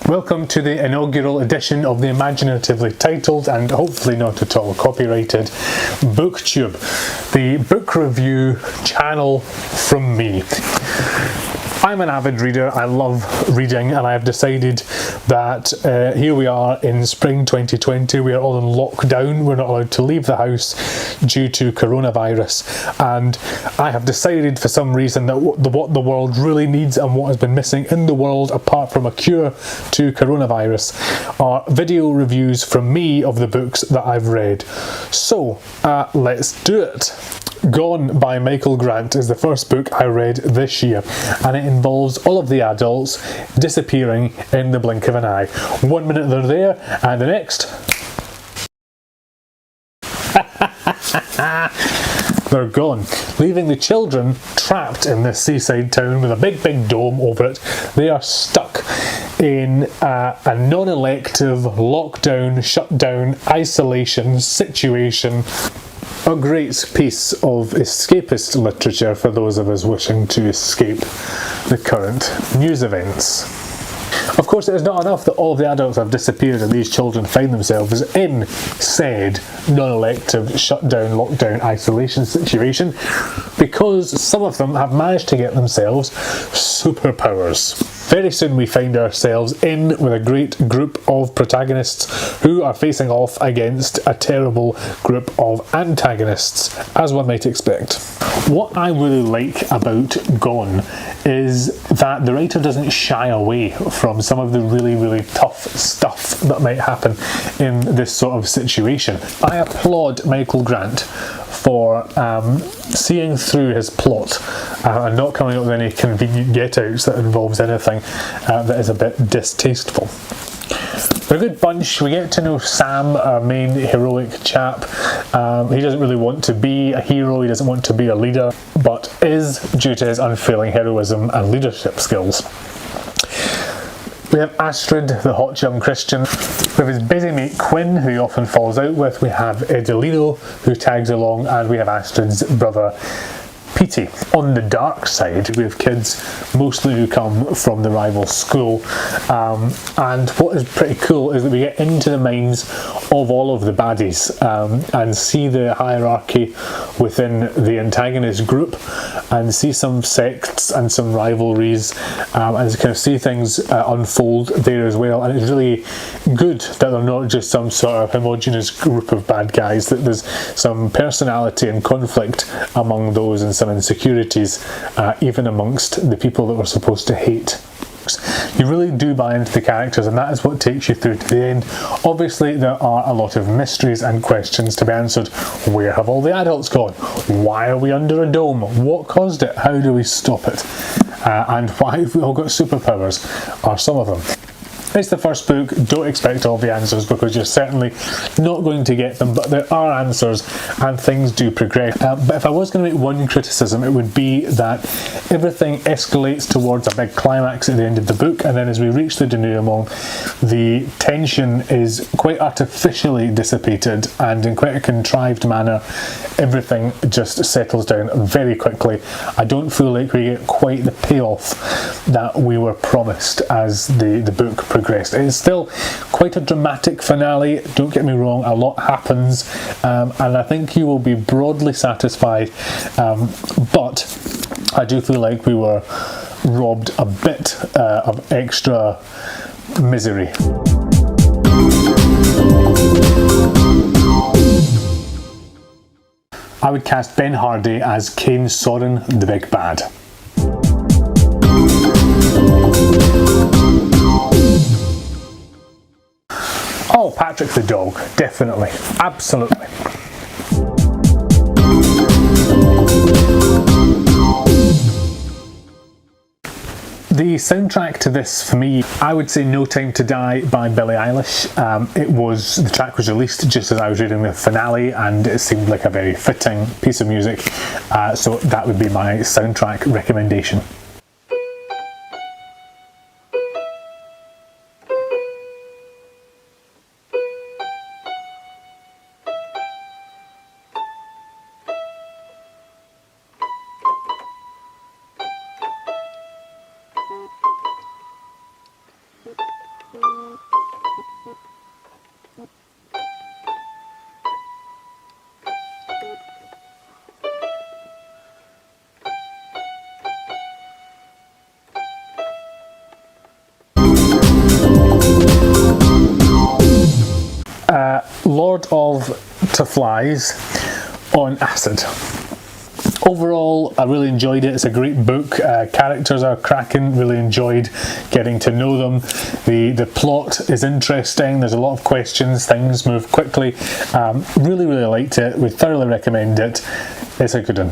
Welcome to the inaugural edition of the imaginatively titled and hopefully not at all copyrighted BookTube, the book review channel from me. I'm an avid reader, I love reading, and I have decided that here we are in spring 2020, we are all in lockdown, we're not allowed to leave the house due to coronavirus, and I have decided for some reason that what the world really needs and what has been missing in the world apart from a cure to coronavirus are video reviews from me of the books that I've read. So let's do it. Gone by Michael Grant is the first book I read this year, and it involves all of the adults disappearing in the blink of an eye. 1 minute they're there, and the next they're gone, leaving the children trapped in this seaside town with a big dome over it. They are stuck in a non-elective lockdown, shutdown, isolation situation. A great piece of escapist literature for those of us wishing to escape the current news events. Of course, it is not enough that all of the adults have disappeared and these children find themselves in said non-elective shutdown, lockdown, isolation situation, because some of them have managed to get themselves superpowers. Very soon we find ourselves in with a great group of protagonists who are facing off against a terrible group of antagonists, as one might expect. What I really like about Gone is that the writer doesn't shy away from some of the really tough stuff that might happen in this sort of situation. I applaud Michael Grant for seeing through his plot and not coming up with any convenient get-outs that involves anything that is a bit distasteful. They're a good bunch. We get to know Sam, our main heroic chap. He doesn't really want to be a hero, he doesn't want to be a leader, but is due to his unfailing heroism and leadership skills. We have Astrid, the hot young Christian. We have his busy mate Quinn, who he often falls out with. We have Edelino, who tags along, and we have Astrid's brother Petey. On the dark side, we have kids mostly who come from the rival school, and what is pretty cool is that we get into the minds of all of the baddies and see the hierarchy within the antagonist group, and see some sects and some rivalries, and kind of see things unfold there as well. And it's really good that they're not just some sort of homogeneous group of bad guys, that there's some personality and conflict among those and some insecurities even amongst the people that we're supposed to hate. You really do buy into the characters, and that is what takes you through to the end. Obviously there are a lot of mysteries and questions to be answered. Where have all the adults gone? Why are we under a dome? What caused it? How do we stop it? And why have we all got superpowers? Are some of them. It's the first book, don't expect all the answers because you're certainly not going to get them, but there are answers and things do progress. But if I was going to make one criticism, it would be that everything escalates towards a big climax at the end of the book, and then as we reach the denouement, the tension is quite artificially dissipated, and in quite a contrived manner everything just settles down very quickly. I don't feel like we get quite the payoff that we were promised as the book progressed. It is still quite a dramatic finale, don't get me wrong, a lot happens, and I think you will be broadly satisfied, but I do feel like we were robbed a bit of extra misery. I would cast Ben Hardy as Cain Soren the Big Bad. Oh, Patrick the dog, definitely, absolutely. The soundtrack to this, for me, I would say No Time to Die by Billie Eilish. The track was released just as I was reading the finale, and it seemed like a very fitting piece of music, so that would be my soundtrack recommendation. of To Flies on acid. Overall, I really enjoyed it. It's a great book. Characters are cracking. Really enjoyed getting to know them. The plot is interesting. There's a lot of questions. Things move quickly. Really liked it. Would thoroughly recommend it. It's a good one.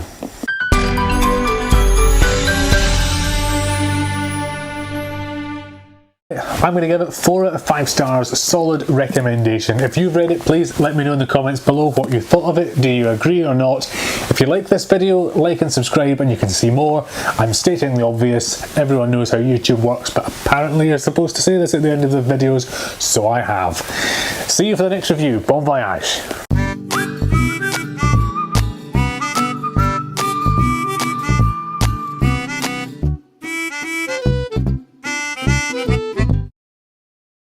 I'm going to give it 4 out of 5 stars, solid recommendation. If you've read it, please let me know in the comments below what you thought of it. Do you agree or not? If you like this video, like and subscribe and you can see more. I'm stating the obvious. Everyone knows how YouTube works, but apparently you're supposed to say this at the end of the videos, so I have. See you for the next review. Bon voyage.